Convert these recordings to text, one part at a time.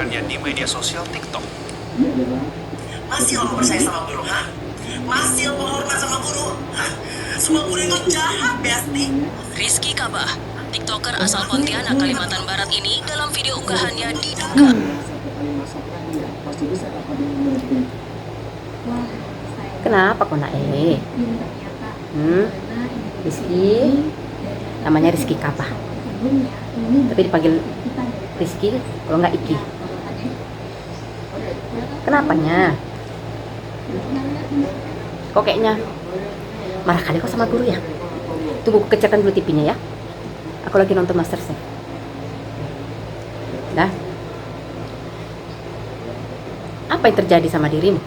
unggahannya di media sosial TikTok. Masih lo percaya sama guru, ha? Masih lo hormat sama guru, ha? Semua guru itu jahat, Besti. Rizky Kabah, TikToker asal Pontianak, Kalimantan Barat ini dalam video unggahannya diduga Kenapa kok nak Rizky, namanya Rizky Kabah, tapi dipanggil Rizky kalau nggak Iki. Kenapanya? Kok kayaknya marah kali kok sama guru ya? Tunggu kecilkan dulu TV-nya ya. Aku lagi nonton MasterChef. Dah. Apa yang terjadi sama dirimu?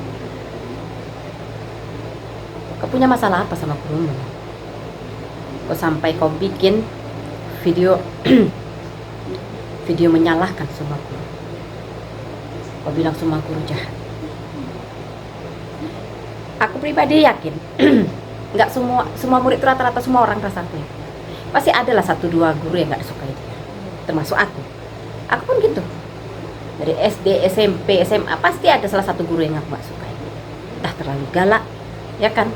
Kau punya masalah apa sama gurumu? Kau sampai kau bikin video video menyalahkan semua guru. Kau bilang semua guru jahat. Aku pribadi yakin nggak semua murid itu rata-rata semua orang rasanya. Pasti adalah 1-2 guru yang nggak suka dia, termasuk aku pun gitu. Dari SD, SMP, SMA pasti ada salah satu guru yang aku nggak suka. Entah terlalu galak ya kan,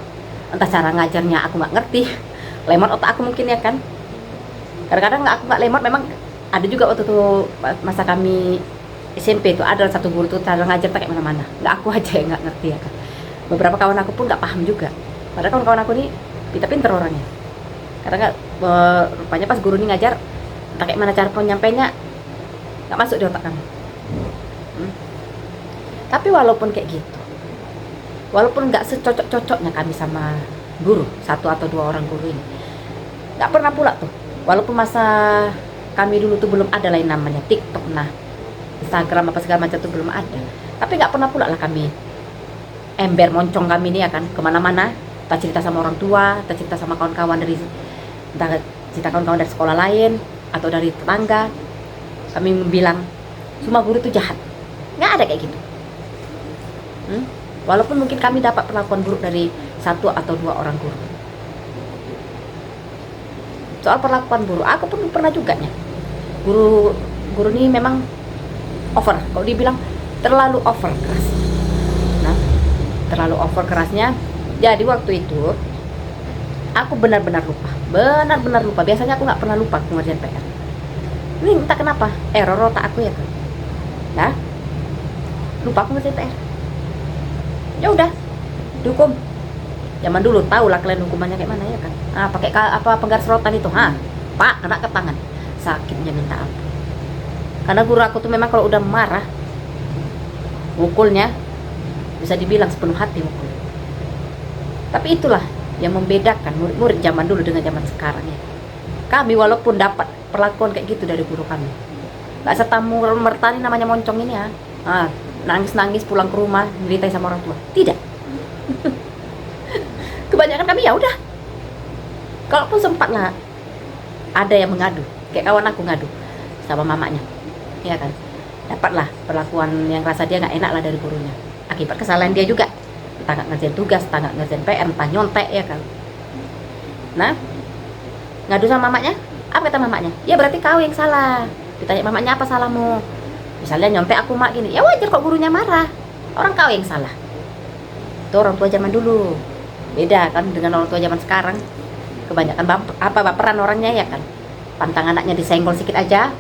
entah cara ngajarnya aku nggak ngerti, lemot otak aku mungkin ya kan. Kadang-kadang aku nggak lemot, memang ada juga waktu itu masa kami SMP itu ada satu guru tuh cara ngajar kayak mana-mana, nggak aku aja yang nggak ngerti ya kan. Beberapa kawan aku pun nggak paham juga, padahal kawan-kawan aku nih pinter-pinter orangnya. Karena rupanya pas guru ini ngajar entah kayak mana cara penyampainya nggak masuk di otak kami. Tapi walaupun kayak gitu, walaupun nggak secocok-cocoknya kami sama guru, 1 atau 2 orang guru ini, nggak pernah pula tuh, walaupun masa kami dulu tuh belum ada lain namanya TikTok, nah Instagram apa segala macam tuh belum ada, tapi nggak pernah pula lah kami ember moncong kami ini ya kan kemana-mana, kita cerita sama orang tua, kita cerita sama kawan-kawan dari entah cerita kawan-kawan dari sekolah lain atau dari tetangga, kami bilang semua guru itu jahat. Nggak ada kayak gitu. Walaupun mungkin kami dapat perlakuan buruk dari 1 atau 2 orang guru. Soal perlakuan buruk, aku pun pernah juga nya. Guru ini memang over. Kalau dibilang terlalu over keras. Nah, terlalu over kerasnya. Jadi waktu itu aku benar-benar lupa. Biasanya aku nggak pernah lupa ngerjain PR. Ini entah kenapa error otak aku ya kan. Nah, lupa aku ngerjain PR. Ya udah, dihukum. Zaman dulu tahu lah kalian hukumannya kayak mana ya kan. Pakai penggaris rotan itu, Pak, kena ke tangan. Sakitnya minta ampun. Karena guru aku tuh memang kalau udah marah, mukulnya bisa dibilang sepenuh hati mukul. Tapi itulah yang membedakan murid-murid zaman dulu dengan zaman sekarang ya. Kami walaupun dapat perlakuan kayak gitu dari guru kami, nggak serta merta namanya moncong ini ya. Nangis-nangis pulang ke rumah ceritain sama orang tua, tidak. Kebanyakan kami ya udah, kalaupun sempat lah ada yang mengadu, kayak kawan aku ngadu sama mamanya ya kan, dapatlah perlakuan yang rasa dia nggak enak lah dari gurunya akibat kesalahan dia juga, entah nggak ngerjain tugas, entah nggak ngerjain PR, entah nyontek ya kan. Nah, ngadu sama mamanya, apa kata mamanya? Ya berarti kau yang salah. Ditanya mamanya, apa salahmu? Misalnya nyontek aku mak gini, ya wajar kok gurunya marah, orang kau yang salah. Itu orang tua zaman dulu, beda kan dengan orang tua zaman sekarang. Kebanyakan baperan orangnya ya kan. Pantang anaknya disenggol sedikit aja,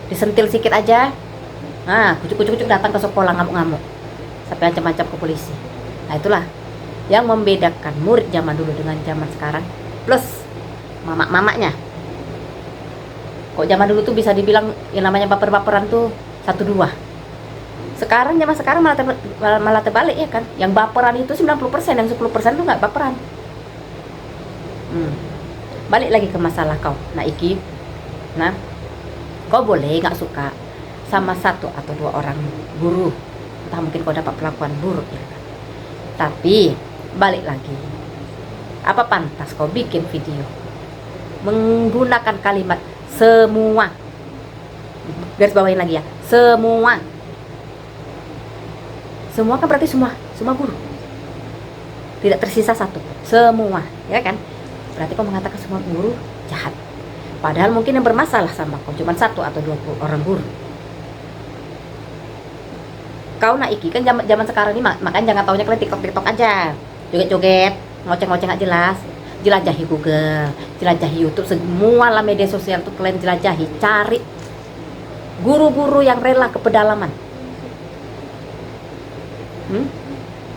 disentil sedikit aja, kucuk-kucuk datang ke sekolah ngamuk-ngamuk, sampai ancam-ancam ke polisi. Nah itulah yang membedakan murid zaman dulu dengan zaman sekarang, plus mamak-mamaknya. Kok zaman dulu tuh bisa dibilang yang namanya baper-baperan tuh 1-2. Sekarang zaman sekarang malah terbalik ya kan. Yang baperan itu 90%, yang 10% tuh nggak baperan. Balik lagi ke masalah kau, nah Iki. Nah, kau boleh nggak suka sama 1 atau 2 orang guru, entah mungkin kau dapat perlakuan buruk ya kan. Tapi balik lagi, apa pantas kau bikin video menggunakan kalimat semua, garis bawahin lagi ya, semua kan berarti semua guru, tidak tersisa 1, semua ya kan. Berarti kau mengatakan semua guru jahat, padahal mungkin yang bermasalah sama kau cuma 1 atau 2 orang guru. kau naiki kan zaman sekarang ini makanya jangan taunya kalian TikTok aja, joget-joget, ngoceh-ngoceh nggak jelas. Jelajahi Google, jelajahi YouTube, semua lah media sosial tuh kalian jelajahi, cari guru-guru yang rela ke pedalaman.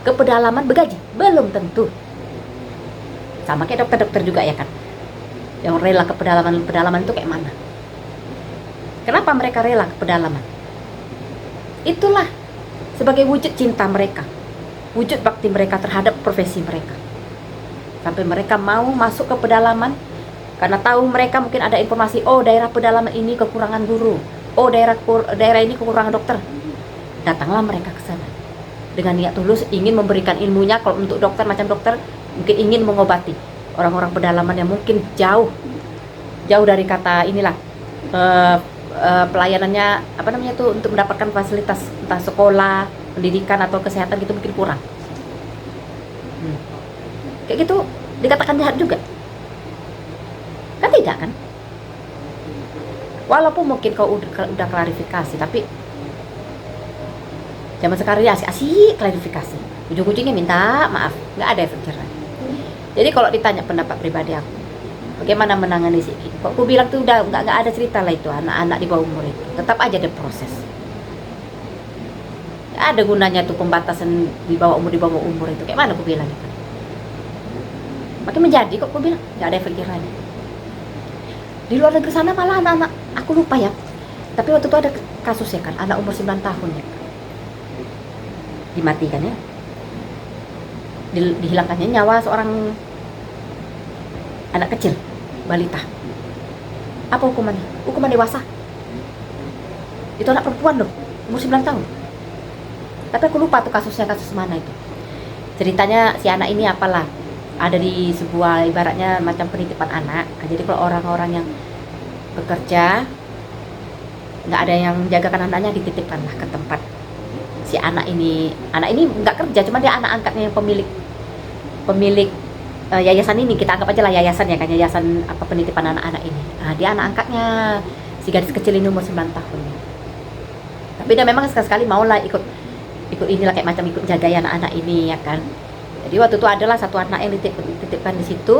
Ke pedalaman bergaji? Belum tentu. Sama kayak dokter-dokter juga ya kan, yang rela ke pedalaman itu kayak mana? Kenapa mereka rela ke pedalaman? Itulah sebagai wujud cinta mereka, wujud bakti mereka terhadap profesi mereka. Sampai mereka mau masuk ke pedalaman karena tahu mereka mungkin ada informasi, oh daerah pedalaman ini kekurangan guru, oh daerah ini kekurangan dokter. Datanglah mereka ke sana dengan niat tulus ingin memberikan ilmunya. Kalau untuk dokter macam dokter mungkin ingin mengobati orang-orang pedalaman yang mungkin jauh dari kata inilah pelayanannya apa namanya tuh, untuk mendapatkan fasilitas entah sekolah, pendidikan atau kesehatan gitu mungkin kurang. Kayak gitu dikatakan jahat juga kan? Tidak kan? Walaupun mungkin kau udah klarifikasi, tapi zaman sekarang ya asik klarifikasi, ujung-ujungnya minta maaf, nggak ada efek jerah. Jadi kalau ditanya pendapat pribadi aku, bagaimana menangani sini? Kok aku bilang tuh udah nggak ada cerita lah itu anak-anak di bawah umur itu, tetap aja ada proses. Nggak ada gunanya tuh pembatasan di bawah umur itu, kayak mana aku bilang itu? Makin menjadi kok aku bilang nggak ada efek jerahnya. Di luar negeri sana malah anak-anak, aku lupa ya, tapi waktu itu ada kasus ya kan, anak umur 9 tahun ya, dimatikan ya, dihilangkannya nyawa seorang anak kecil, balita. Apa hukumannya? Hukuman dewasa. Itu anak perempuan loh, umur 9 tahun. Tapi aku lupa tuh kasus mana itu. Ceritanya si anak ini apalah, ada di sebuah ibaratnya macam penitipan anak. Jadi kalau orang-orang yang bekerja nggak ada yang jagakan anaknya, dititipkanlah ke tempat si anak ini nggak kerja, cuma dia anak angkatnya yang pemilik yayasan ini, kita anggap aja lah yayasan ya kan, yayasan apa penitipan anak-anak ini. Nah, dia anak angkatnya si gadis kecil ini umur 9 tahun. Tapi dia memang sekali-sekali maulah ikut inilah kayak macam ikut jaga anak-anak ini ya kan. Jadi waktu itu adalah satu anak yang dititipkan di situ.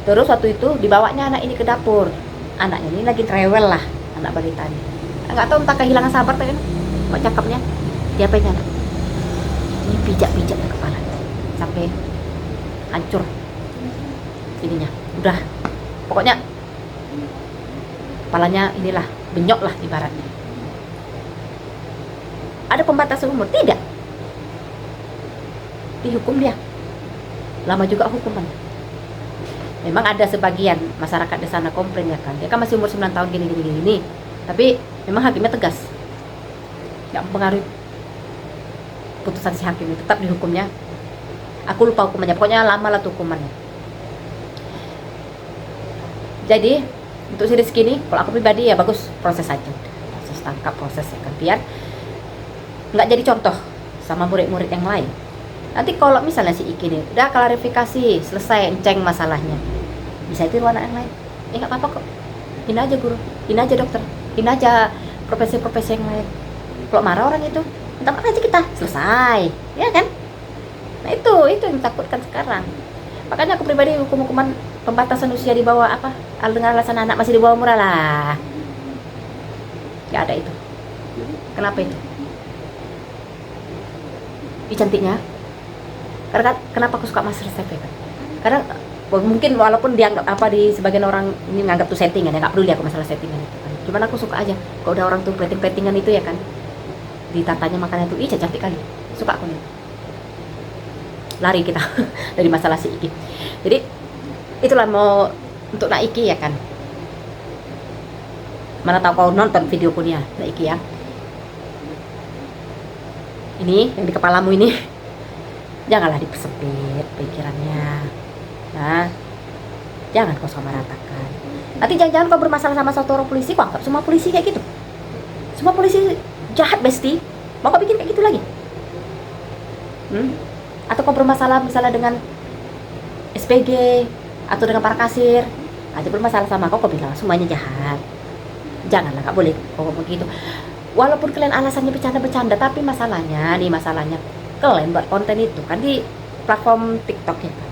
Terus waktu itu dibawanya anak ini ke dapur. Anaknya ini lagi rewel lah, anak balita ini. Nggak tahu entah kehilangan sabar kan, kok cakepnya. Diapain anak? Ini pijak-pijak ke kepala sampai hancur ininya. Udah, pokoknya kepalanya inilah benyok lah ibaratnya. Ada pembatasan umur? Tidak. Dihukum dia. Lama juga hukuman. Memang ada sebagian masyarakat di sana komplain ya kan, dia kan masih umur 9 tahun gini. Tapi memang hakimnya tegas, nggak mempengaruhi putusan si hakim, tetap dihukumnya. Aku lupa hukumannya, pokoknya lama lah tuh hukumannya. Jadi untuk si Rizky ini, kalau aku pribadi ya bagus, proses aja, proses tangkap, proses ya kan, biar nggak jadi contoh sama murid-murid yang lain. Nanti kalau misalnya si Iki nih udah klarifikasi, selesai, enceng masalahnya, bisa tiru anak yang lain. Nggak apa-apa kok. Ini aja guru, ini aja dokter, ini aja profesi-profesi yang lain. Kalau marah orang itu, minta maaf aja kita, selesai, ya kan? Nah itu yang ditakutkan sekarang. Makanya aku pribadi hukuman pembatasan usia di bawah apa? Dengan alasan anak masih di bawah umur lah. Nggak ada itu. Kenapa itu? Ih, cantiknya. Karena kenapa aku suka Master Chef ya kan? Karena mungkin walaupun dianggap apa di sebagian orang ini nganggap tuh settingan ya, nggak peduli aku masalah settingan itu kan. Cuman aku suka aja kalau udah orang tuh plating-platingan itu ya kan, ditatanya makanan tuh, ih cantik kali, suka aku nih. Lari kita dari masalah si Iki. Jadi itulah mau untuk Nak Iki ya kan. Mana tahu kau nonton videoku nih ya, Nak Iki ya. Ini yang di kepalamu ini. Janganlah dipersempit pikirannya. Nah, jangan kau samaratakan. Nanti jangan kau bermasalah sama satu orang polisi, kau anggap semua polisi kayak gitu. Semua polisi jahat besti. Mau kau bikin kayak gitu lagi? Atau kau bermasalah misalnya dengan SPG atau dengan para kasir, aja bermasalah sama kau bilang semuanya jahat. Janganlah, gak boleh kau ngomong gitu. walaupun kalian alasannya bercanda-bercanda, tapi masalahnya kalian buat konten itu kan di platform TikTok ya kan.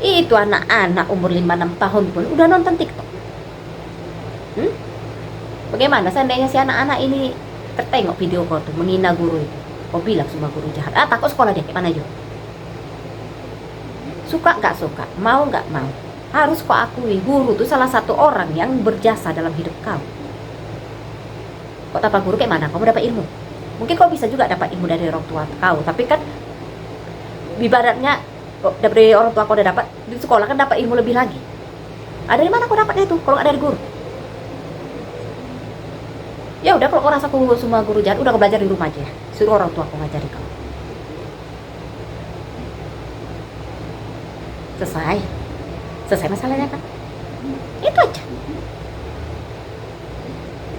Itu anak-anak umur 5-6 tahun pun udah nonton TikTok. Bagaimana seandainya si anak-anak ini tertengok video kau tuh menghina guru itu, kau bilang semua guru jahat, takut sekolah dia kayak mana juga. Suka nggak suka, mau nggak mau, harus kau akui guru tuh salah satu orang yang berjasa dalam hidup kau. Kau tanpa guru kayak mana? Kamu dapat ilmu. Mungkin kau bisa juga dapat ilmu dari orang tua kau, tapi kan ibaratnya dari orang tua kau udah dapat, di sekolah kan dapat ilmu lebih lagi. Ada dari mana kau dapatnya itu kalau nggak dari guru? Ya udah, kalau kau rasa kau semua guru jahat, udah kau belajar di rumah aja. Suruh orang tua kau ngajari kau. Selesai masalahnya kan? Itu aja.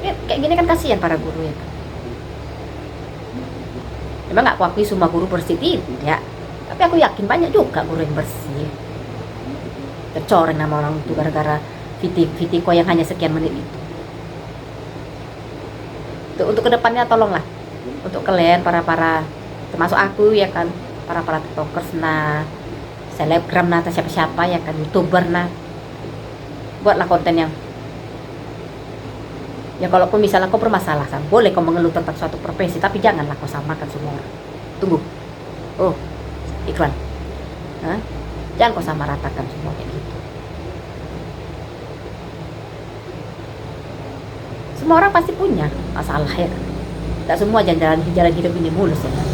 Ya, kayak gini kan kasihan para guru ya kan. Memang nggak aku akui semua guru bersih tidak, tapi aku yakin banyak juga guru yang bersih. Tercoreng nama orang itu gara-gara video yang hanya sekian menit itu. Untuk kedepannya tolonglah, untuk kalian para termasuk aku ya kan, para tiktokers nah, selebgram nah, atau siapa-siapa ya kan, youtuber nah, buatlah konten yang ya kalaupun misalnya kau bermasalah kan, boleh kau mengeluh tentang suatu profesi, tapi janganlah kau samakan semua orang. Tunggu, iklan, jangan kau sama ratakan semua kayak gitu. Semua orang pasti punya masalah ya kan. Tidak semua jalan hidup ini mulus ya kan.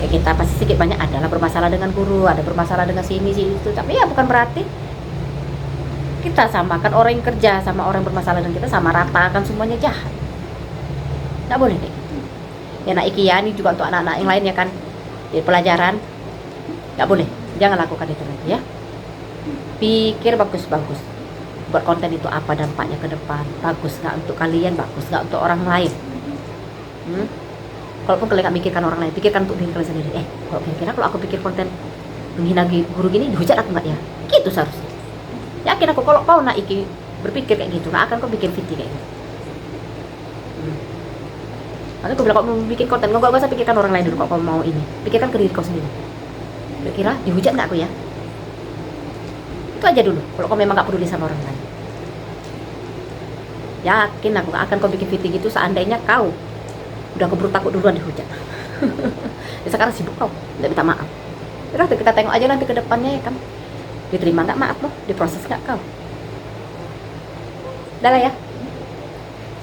Ya kita pasti sedikit banyak adalah bermasalah dengan guru, ada bermasalah dengan sini itu, tapi ya bukan berarti kita samakan orang yang kerja sama orang yang bermasalah dengan kita sama ratakan semuanya jahat. Nggak boleh kayak gitu. Ya nak Ikiyani juga untuk anak-anak yang lain ya kan, di pelajaran nggak boleh, jangan lakukan itu lagi ya. Pikir bagus-bagus, buat konten itu apa dampaknya ke depan, bagus nggak untuk kalian, bagus nggak untuk orang lain. Kalaupun kalian nggak mikirkan orang lain, pikirkan untuk diri kalian sendiri. Kalau kira-kira kalau aku pikir konten menghina guru gini, dihujat aku nggak ya? Gitu seharusnya. Yakin aku kalau kau nak berpikir kayak gitu, nggak akan kau bikin video kayak gitu. Makanya aku bilang, kalau mau bikin konten, nggak usah pikirkan orang lain dulu. Kalau kau mau ini, pikirkan ke diri kau sendiri. Kira-kira dihujat nggak aku ya? Itu aja dulu. Kalau kau memang nggak peduli sama orang lain, yakin aku nggak akan kau bikin video gitu seandainya kau udah keburu takut duluan dihujat. Ya sekarang sibuk kau, tidak minta maaf. Terus kita tengok aja nanti ke depannya ya kan, diterima nggak maaf lo, diproses nggak kau. Udah lah ya,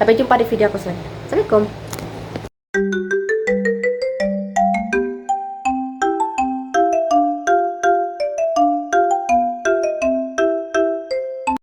sampai jumpa di video aku selanjutnya. Assalamualaikum.